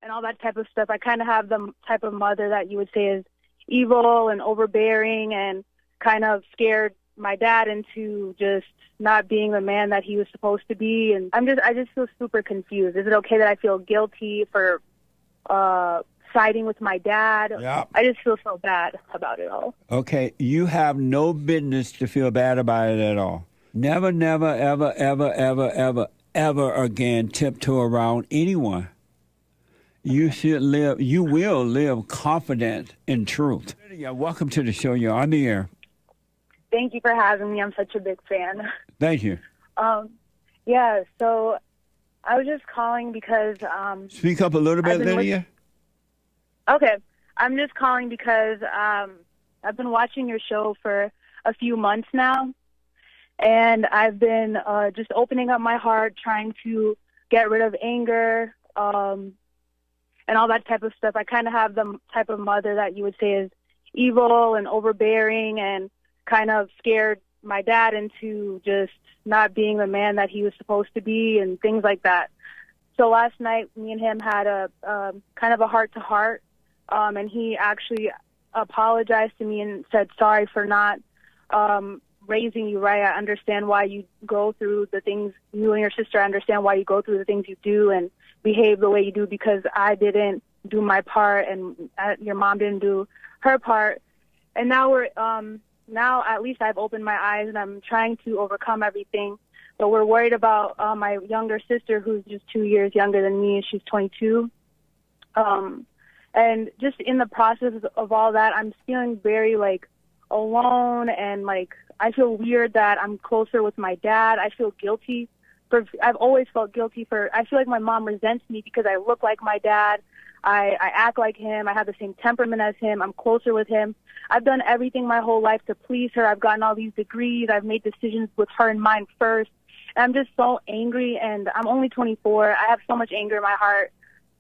and all that type of stuff. I kind of have the type of mother that you would say is evil and overbearing and kind of scared my dad into just not being the man that he was supposed to be. And I just feel super confused. Is it okay that I feel guilty for siding with my dad? Yeah. I just feel so bad about it all. Okay, you have no business to feel bad about it at all. Never, never, ever, ever, ever, ever, ever again tiptoe around anyone. You will live confident in truth. Lydia, welcome to the show. You're on the air. Thank you for having me. I'm such a big fan. Thank you. Yeah, so I was just calling because... Speak up a little bit, Lydia. Okay. I'm just calling because I've been watching your show for a few months now, and I've been just opening up my heart, trying to get rid of anger and all that type of stuff. I kind of have the type of mother that you would say is evil and overbearing and kind of scared my dad into just not being the man that he was supposed to be and things like that. So last night, me and him had a kind of a heart-to-heart, and he actually apologized to me and said, sorry for not raising you right. I understand why you go through the things, you and your sister, I understand why you go through the things you do and behave the way you do because I didn't do my part and your mom didn't do her part. And now now at least I've opened my eyes and I'm trying to overcome everything. But we're worried about my younger sister, who's just 2 years younger than me. She's 22. And just in the process of all that, I'm feeling very, alone, and, I feel weird that I'm closer with my dad. I feel guilty. I've always felt guilty I feel like my mom resents me because I look like my dad. I act like him. I have the same temperament as him. I'm closer with him. I've done everything my whole life to please her. I've gotten all these degrees. I've made decisions with her in mind first. And I'm just so angry, and I'm only 24. I have so much anger in my heart,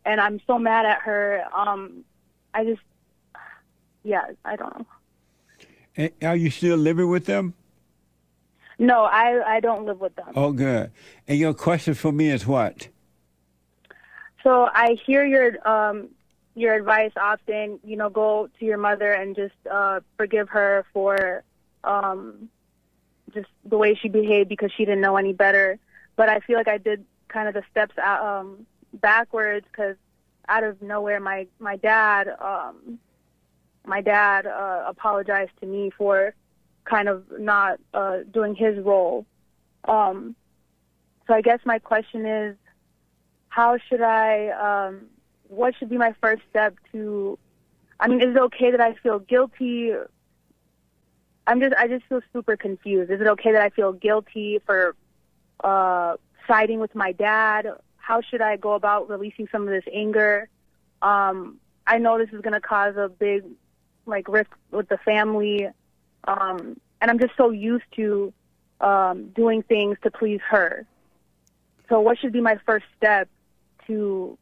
and I'm so mad at her. I don't know. And are you still living with them? No, I don't live with them. Oh, good. And your question for me is what? So I hear your advice often, go to your mother and just forgive her for just the way she behaved because she didn't know any better. But I feel like I did kind of the steps backwards because out of nowhere, my dad apologized to me for kind of not doing his role. So I guess my question is, how should what should be my first step to, is it okay that I feel guilty? I just feel super confused. Is it okay that I feel guilty for siding with my dad? How should I go about releasing some of this anger? I know this is going to cause a big, rift with the family. And I'm just so used to doing things to please her. So what should be my first step to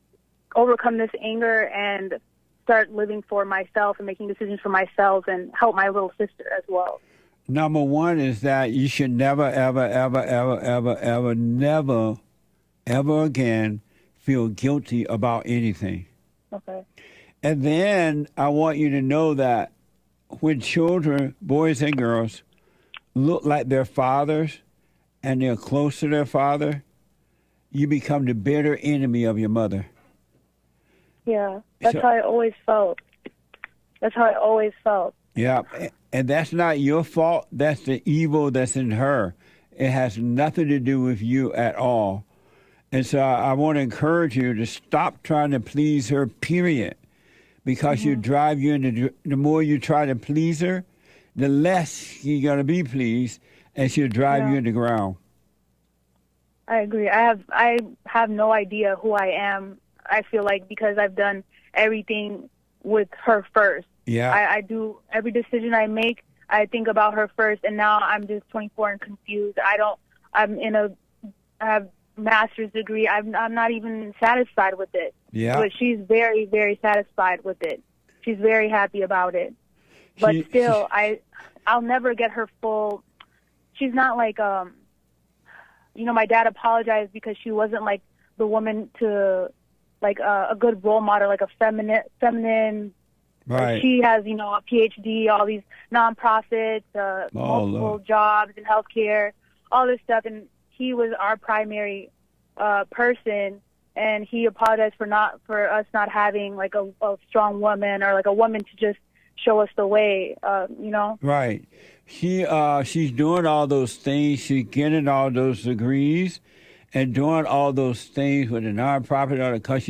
overcome this anger and start living for myself and making decisions for myself and help my little sister as well? Number one is that you should never, ever, ever, ever, ever, ever, never, ever again feel guilty about anything. Okay. And then I want you to know that when children, boys and girls, look like their fathers and they're close to their father, you become the bitter enemy of your mother. Yeah, that's how I always felt. Yeah, and that's not your fault. That's the evil that's in her. It has nothing to do with you at all. And so I want to encourage you to stop trying to please her, period. Because you drive you into, the more you try to please her, the less you're going to be pleased, and she'll drive you into the ground. I agree. I have no idea who I am, I feel like, because I've done everything with her first. Yeah. I do every decision I make, I think about her first, and now I'm just 24 and confused. I have master's degree. I'm not even satisfied with it. Yeah. But she's very, very satisfied with it. She's very happy about it. But still, I'll never get her full. She's not like, my dad apologized because she wasn't like the woman to like a good role model, like a feminine. Right. Like she has, you know, a PhD, all these nonprofits, multiple jobs in healthcare, all this stuff. And he was our primary person, and he apologized for us not having like a strong woman or like a woman to just show us the way, you know. Right. She's doing all those things. She's getting all those degrees and doing all those things with a nonprofit because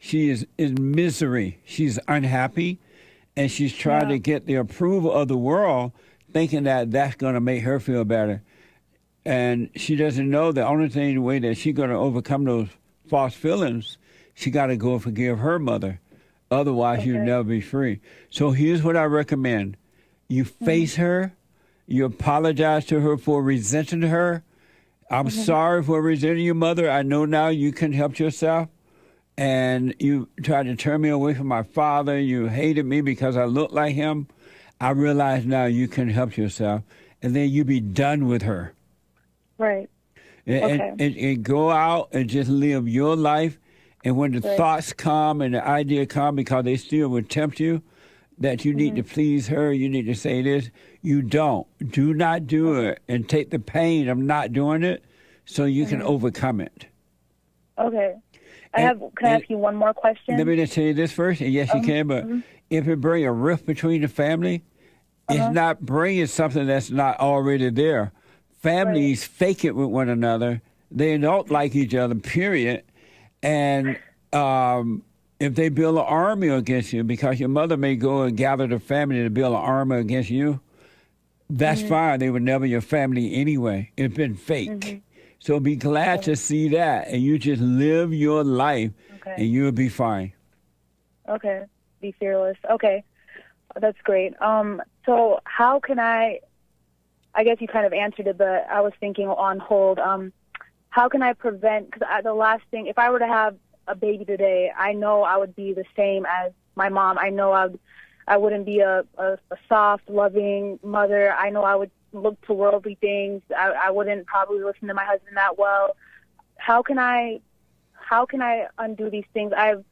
she is in misery. She's unhappy, and she's trying to get the approval of the world, thinking that that's going to make her feel better. And she doesn't know the only thing, the way that she's going to overcome those false feelings, she got to go and forgive her mother. Otherwise, you'll never be free. So here's what I recommend. You face her. You apologize to her for resenting her. I'm sorry for resenting your mother. I know now you can help yourself. And you tried to turn me away from my father. You hated me because I looked like him. I realize now you can help yourself. And then you be done with her. Right. And go out and just live your life. And when the thoughts come and the idea come, because they still would tempt you, that you need to please her, you need to say this, you don't. Do not do it. And take the pain of not doing it so you can overcome it. Okay. Can I ask you one more question? Let me just tell you this first. And yes, you can, but if it brings a rift between the family, it's not bringing something that's not already there. Families fake it with one another. They don't like each other, period. And if they build an army against you, because your mother may go and gather the family to build an army against you, that's fine. They were never your family anyway. It's been fake. So be glad to see that, and you just live your life, and you'll be fine. Okay. Be fearless. Okay. That's great. So how can I guess you kind of answered it, but I was thinking on hold, how can I prevent, because the last thing, if I were to have a baby today, I know I would be the same as my mom. I know I wouldn't be a soft, loving mother. I know I would look to worldly things. I wouldn't probably listen to my husband that well. How can I undo these things? I've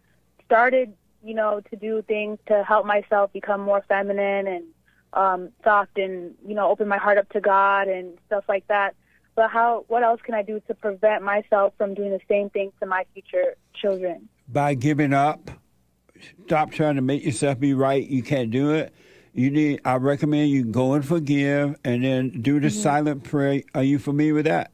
started, to do things to help myself become more feminine and soft and, open my heart up to God and stuff like that. But what else can I do to prevent myself from doing the same thing to my future children? By giving up. Stop trying to make yourself be right. You can't do it. I recommend you go and forgive and then do the silent prayer. Are you familiar with that?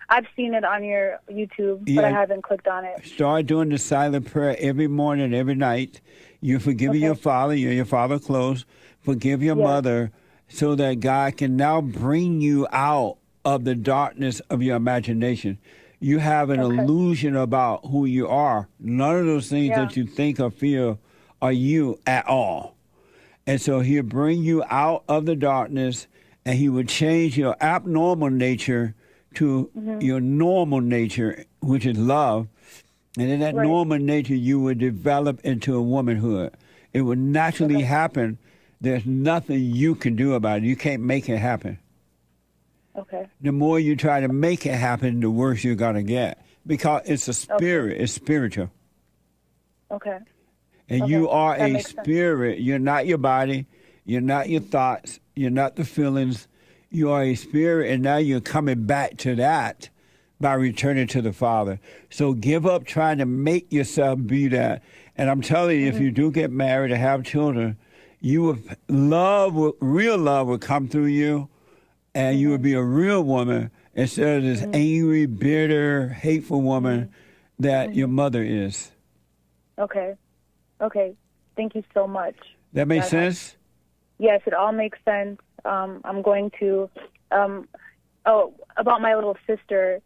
I've seen it on your YouTube, but I haven't clicked on it. Start doing the silent prayer every morning, every night. You're forgiving your father. You're your father close. Forgive your mother so that God can now bring you out of the darkness of your imagination. You have an illusion about who you are. None of those things that you think or feel are you at all. And so he'll bring you out of the darkness, and he will change your abnormal nature to your normal nature, which is love. And in that normal nature, you will develop into a womanhood. It will naturally happen. There's nothing you can do about it. You can't make it happen. Okay. The more you try to make it happen, the worse you're going to get. Because it's a spirit. It's spiritual. Okay. And you are a spirit. Sense. You're not your body. You're not your thoughts. You're not the feelings. You are a spirit, and now you're coming back to that by returning to the Father. So give up trying to make yourself be that. And I'm telling you, if you do get married and have children, real love will come through you, and you will be a real woman instead of this angry, bitter, hateful woman that your mother is. Okay. Okay. Thank you so much. That makes sense? Yes, it all makes sense. I'm going to, about my little sister,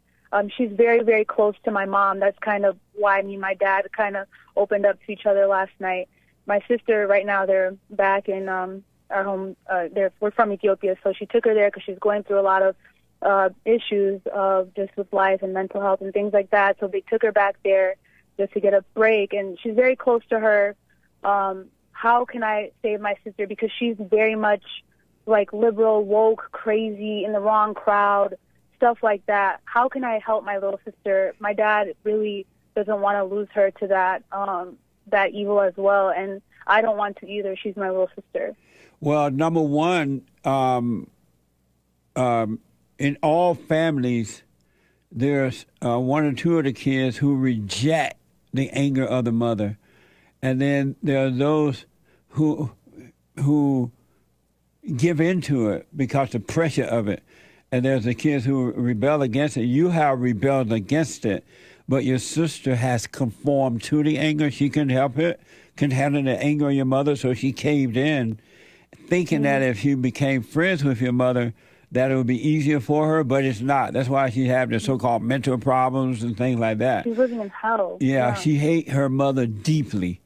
she's very, very close to my mom. That's kind of why me and my dad kind of opened up to each other last night. My sister, right now, they're back in our home. We're from Ethiopia, so she took her there because she's going through a lot of issues just with life and mental health and things like that. So they took her back there just to get a break, and she's very close to her. How can I save my sister? Because she's very much like liberal, woke, crazy, in the wrong crowd, stuff like that. How can I help my little sister? My dad really doesn't want to lose her to that evil as well, and I don't want to either. She's my little sister. Well, number one, in all families, there's one or two of the kids who reject the anger of the mother, and then there are those who give into it because the pressure of it. And there's the kids who rebel against it. You have rebelled against it, but your sister has conformed to the anger. She couldn't help it, couldn't handle the anger of your mother, so she caved in, thinking that if you became friends with your mother, that it would be easier for her, but it's not. That's why she had the so-called mental problems and things like that. She's living in hell. Yeah, she hates her mother deeply.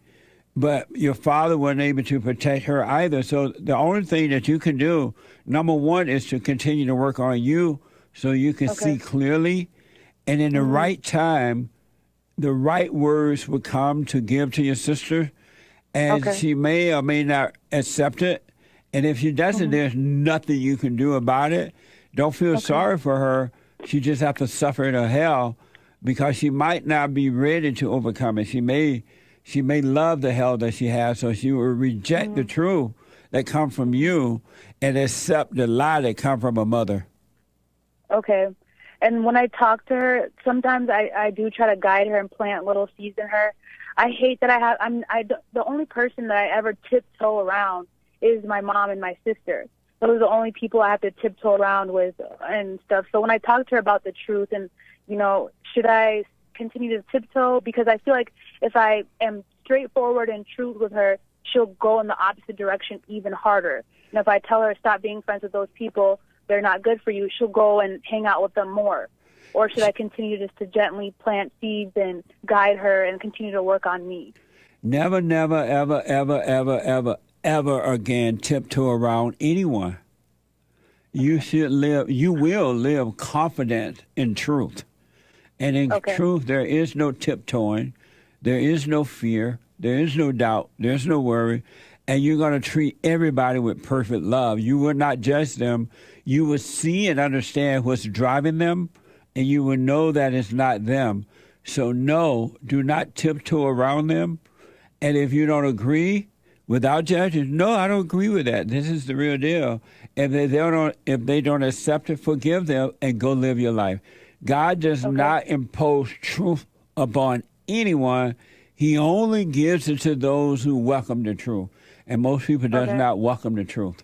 But your father wasn't able to protect her either. So the only thing that you can do, number one, is to continue to work on you so you can see clearly. And in the right time, the right words will come to give to your sister. And she may or may not accept it. And if she doesn't, there's nothing you can do about it. Don't feel sorry for her. She just has to suffer in her hell because she might not be ready to overcome it. She may love the hell that she has, so she will reject the truth that comes from you and accept the lie that comes from her mother. Okay. And when I talk to her, sometimes I do try to guide her and plant little seeds in her. I hate that the only person that I ever tiptoe around is my mom and my sister. Those are the only people I have to tiptoe around with and stuff. So when I talk to her about the truth and, should I continue to tiptoe? Because I feel like if I am straightforward and truth with her, she'll go in the opposite direction even harder. And if I tell her stop being friends with those people, they're not good for you, she'll go and hang out with them more. Or should I continue just to gently plant seeds and guide her and continue to work on me? Never, never, ever, ever, ever, ever, ever again tiptoe around anyone. You will live confident in truth. And in truth, there is no tiptoeing. There is no fear. There is no doubt. There's no worry. And you're going to treat everybody with perfect love. You will not judge them. You will see and understand what's driving them, and you will know that it's not them. So, no, do not tiptoe around them. And if you don't agree, without judging, no, I don't agree with that. This is the real deal. If they don't accept it, forgive them and go live your life. God does not impose truth upon anyone. He only gives it to those who welcome the truth. And most people does not welcome the truth.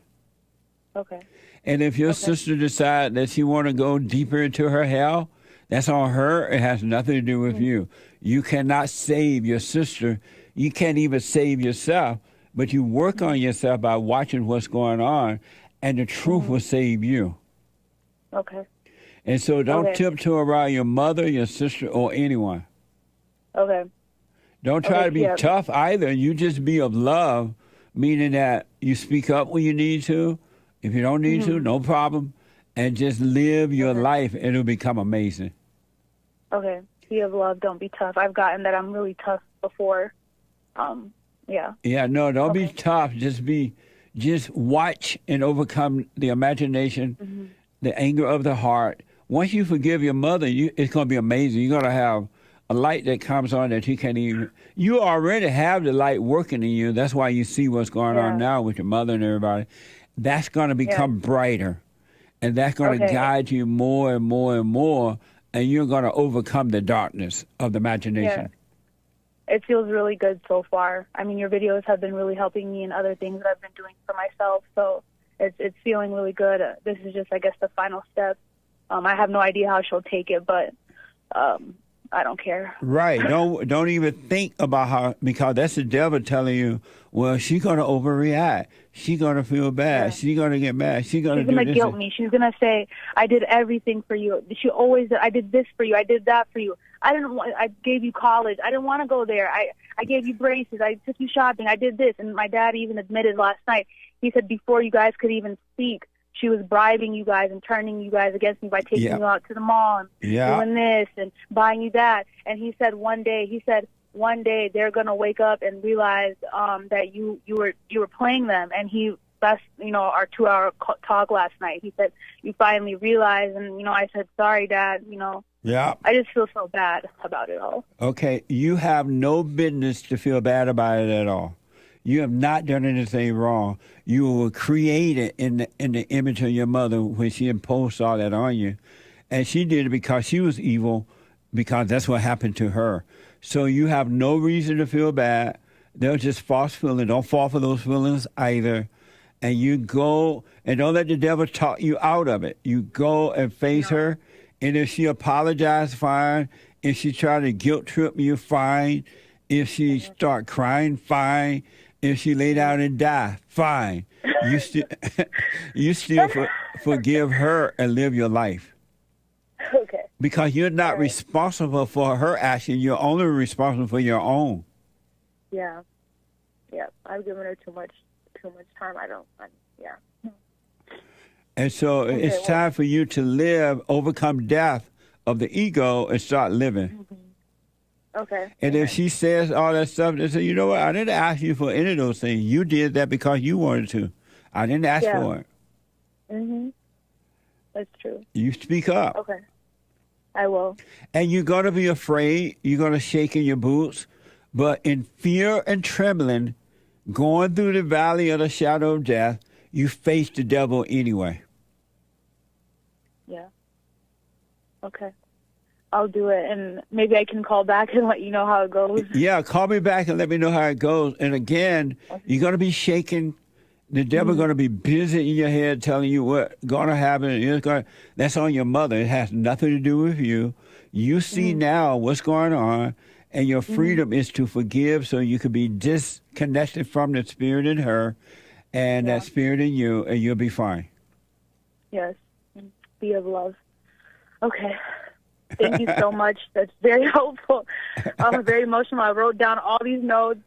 Okay. And if your sister decides that she want to go deeper into her hell, that's on her. It has nothing to do with you. You cannot save your sister. You can't even save yourself. But you work on yourself by watching what's going on, and the truth will save you. Okay. And so don't tiptoe around your mother, your sister, or anyone. Okay. Don't try to be tough either. You just be of love, meaning that you speak up when you need to. If you don't need to, no problem. And just live your life, and it'll become amazing. Okay. Be of love, don't be tough. I've gotten that I'm really tough before. Yeah, no, don't be tough. Just watch and overcome the imagination, the anger of the heart. Once you forgive your mother, it's going to be amazing. You're going to have a light that comes on that you can't even... You already have the light working in you. That's why you see what's going on now with your mother and everybody. That's going to become brighter. And that's going to guide you more and more and more. And you're going to overcome the darkness of the imagination. Yeah. It feels really good so far. I mean, your videos have been really helping me in other things that I've been doing for myself. So it's feeling really good. This is just, I guess, the final step. I have no idea how she'll take it, but I don't care. Right. Don't even think about how, because that's the devil telling you, well, she's going to overreact. She's going to feel bad. Yeah. She's going to get mad. She's going to guilt me. She's going to say, I did everything for you. She always said, I did this for you. I did that for you. I gave you college. I didn't want to go there. I gave you braces. I took you shopping. I did this. And my dad even admitted last night, he said before you guys could even speak, she was bribing you guys and turning you guys against me by taking you out to the mall and doing this and buying you that. And he said one day they're gonna wake up and realize that you were playing them. And that's our 2-hour talk last night. He said you finally realized, and I said sorry, Dad. Yeah. I just feel so bad about it all. Okay. You have no business to feel bad about it at all. You have not done anything wrong. You were created in the image of your mother when she imposed all that on you. And she did it because she was evil, because that's what happened to her. So you have no reason to feel bad. They're just false feelings. Don't fall for those feelings either. And you go, and don't let the devil talk you out of it. You go and face her, and if she apologizes, fine. If she try to guilt trip you, fine. If she start crying, fine. If she lay down and die, fine. You still, you still forgive her and live your life. Okay. Because you're not responsible for her action. You're only responsible for your own. Yeah. Yeah. I've given her too much time. Yeah. And so it's time for you to live, overcome death of the ego, and start living. Mm-hmm. Okay. And if she says all that stuff, they say, you know what, I didn't ask you for any of those things. You did that because you wanted to. I didn't ask for it. Mm-hmm. That's true. You speak up. Okay. I will. And you're going to be afraid. You're going to shake in your boots. But in fear and trembling, going through the valley of the shadow of death, you face the devil anyway. Yeah. Okay. I'll do it, and maybe I can call back and let you know how it goes. Yeah, call me back and let me know how it goes. And again, you're going to be shaking. The devil's going to be busy in your head telling you what's going to happen. That's on your mother. It has nothing to do with you. You see now what's going on, and your freedom is to forgive so you can be disconnected from the spirit in her and that spirit in you, and you'll be fine. Yes. Be of love. Okay. Thank you so much. That's very helpful. I'm very emotional. I wrote down all these notes.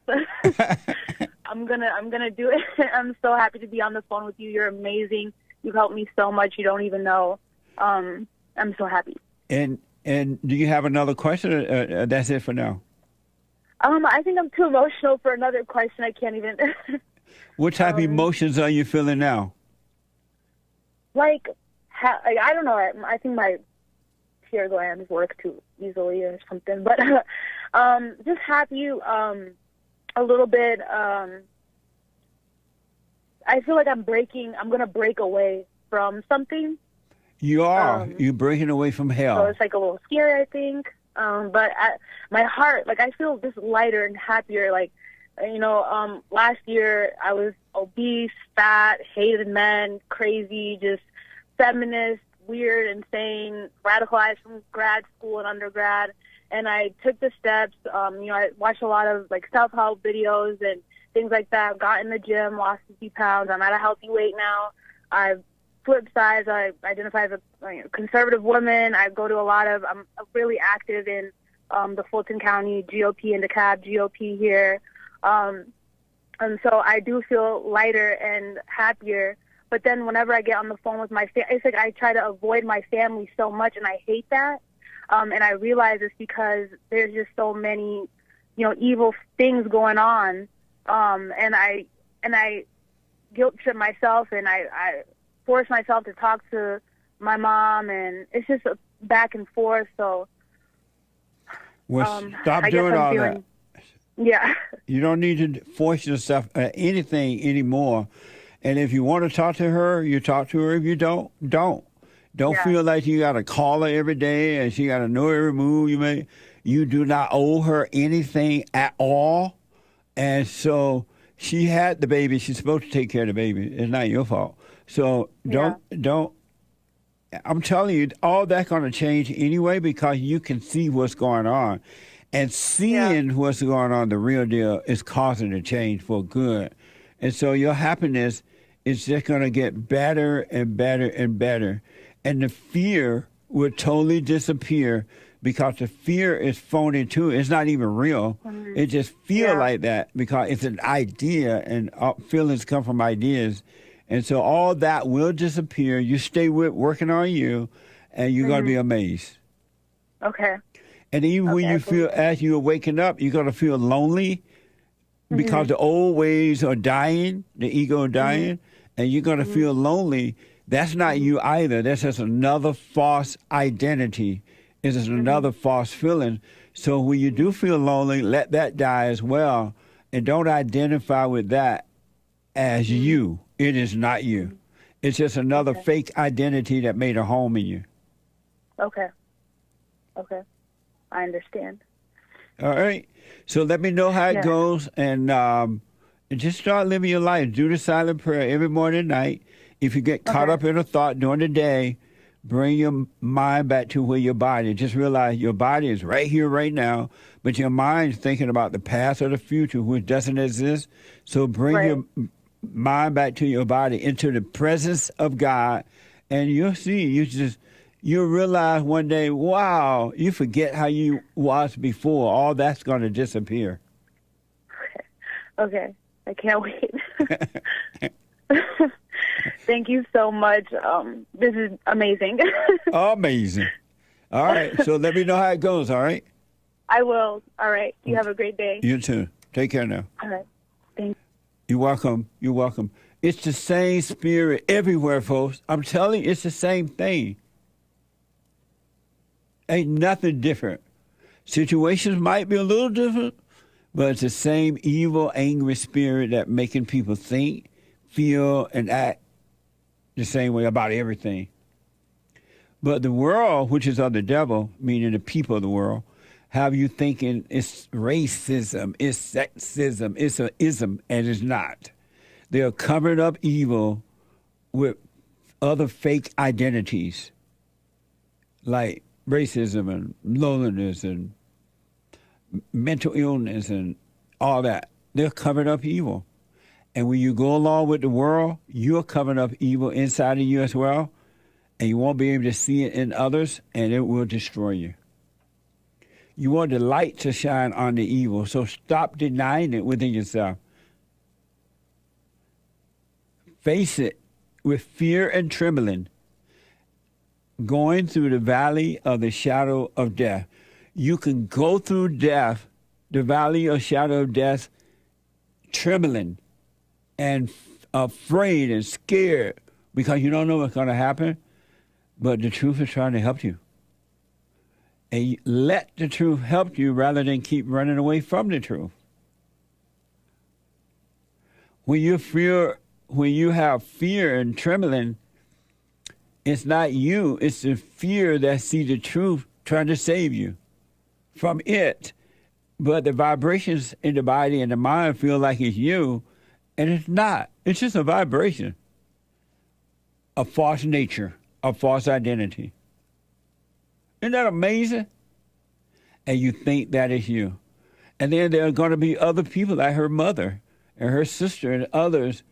I'm gonna do it. I'm so happy to be on the phone with you. You're amazing. You've helped me so much. You don't even know. I'm so happy. And do you have another question? That's it for now. I think I'm too emotional for another question. I can't even. What type of emotions are you feeling now? I don't know. I think my tear glands work too easily or something. But just happy. A little bit. I feel like I'm going to break away from something. You are. You're breaking away from hell. So it's like a little scary, I think. But my heart, I feel just lighter and happier. Last year I was obese, fat, hated men, crazy, just feminist, weird, insane, radicalized from grad school and undergrad. And I took the steps. I watched a lot of self-help videos and things like that. Got in the gym, lost 50 pounds. I'm at a healthy weight now. I've flipped sides. I identify as a conservative woman. I'm really active in the Fulton County GOP and DeKalb GOP here. And so I do feel lighter and happier. But then whenever I get on the phone with my family, it's like I try to avoid my family so much, and I hate that. And I realize it's because there's just so many, evil things going on. And I guilt trip myself, and I force myself to talk to my mom, and it's just a back and forth. So, stop doing all that. Yeah. You don't need to force yourself at anything anymore. And if you want to talk to her, you talk to her. If you don't. Don't feel like you got to call her every day and she got to know every move you make. You do not owe her anything at all. And so she had the baby. She's supposed to take care of the baby. It's not your fault. So don't. I'm telling you, all that's going to change anyway because you can see what's going on. And seeing what's going on, the real deal, is causing a change for good. And so your happiness is just going to get better and better and better. And the fear will totally disappear because the fear is phony too. It's not even real. Mm-hmm. It just feels like that because it's an idea, and feelings come from ideas. And so all that will disappear. You stay working on you, and you're going to be amazed. Okay. And even when you feel, as you're waking up, you're going to feel lonely because the old ways are dying, the ego is dying, and you're going to feel lonely. That's not you either. That's just another false identity. It is another false feeling. So when you do feel lonely, let that die as well. And don't identify with that as you. It is not you. It's just another fake identity that made a home in you. Okay. I understand. All right. So let me know how it goes, and just start living your life. Do the silent prayer every morning and night. If you get caught up in a thought during the day, bring your mind back to where your body. Just realize your body is right here, right now, but your mind's thinking about the past or the future, which doesn't exist. So bring your mind back to your body, into the presence of God, and you'll see. You'll realize one day, wow, you forget how you was before. All that's going to disappear. Okay. I can't wait. Thank you so much. This is amazing. Amazing. All right. So let me know how it goes, all right? I will. All right. You have a great day. You too. Take care now. All right. Thanks. You're welcome. You're welcome. It's the same spirit everywhere, folks. I'm telling you, it's the same thing. Ain't nothing different. Situations might be a little different, but it's the same evil, angry spirit that making people think, feel, and act the same way about everything. But the world, which is of the devil, meaning the people of the world, have you thinking it's racism, it's sexism, it's an ism, and it's not. They're covering up evil with other fake identities, like racism and loneliness and mental illness and all that. They're covering up evil. And when you go along with the world, you're covering up evil inside of you as well, and you won't be able to see it in others, and it will destroy you. You want the light to shine on the evil, so stop denying it within yourself. Face it with fear and trembling, going through the valley of the shadow of death. You can go through death, the valley of shadow of death, trembling and afraid and scared because you don't know what's going to happen, but the truth is trying to help you. And let the truth help you rather than keep running away from the truth. When you have fear and trembling, it's not you, it's the fear that sees the truth trying to save you from it. But the vibrations in the body and the mind feel like it's you, and it's not. It's just a vibration, a false nature, a false identity. Isn't that amazing? And you think that is you. And then there are going to be other people like her mother and her sister and others,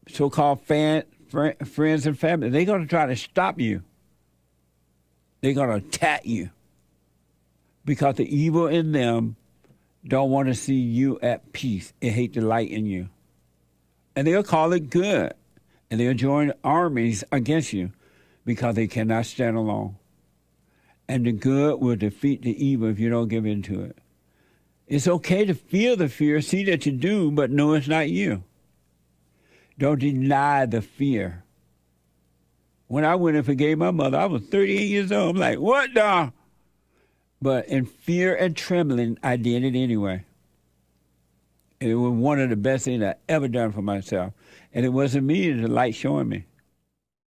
so-called friends and family. They're going to try to stop you. They're going to attack you because the evil in them don't want to see you at peace and hate the light in you. And they'll call it good. And they'll join armies against you because they cannot stand alone. And the good will defeat the evil if you don't give in to it. It's okay to feel the fear, see that you do, but know it's not you. Don't deny the fear. When I went and forgave my mother, I was 38 years old. I'm like, what the? But in fear and trembling, I did it anyway. And it was one of the best things I ever done for myself. And it wasn't me, it was the light showing me.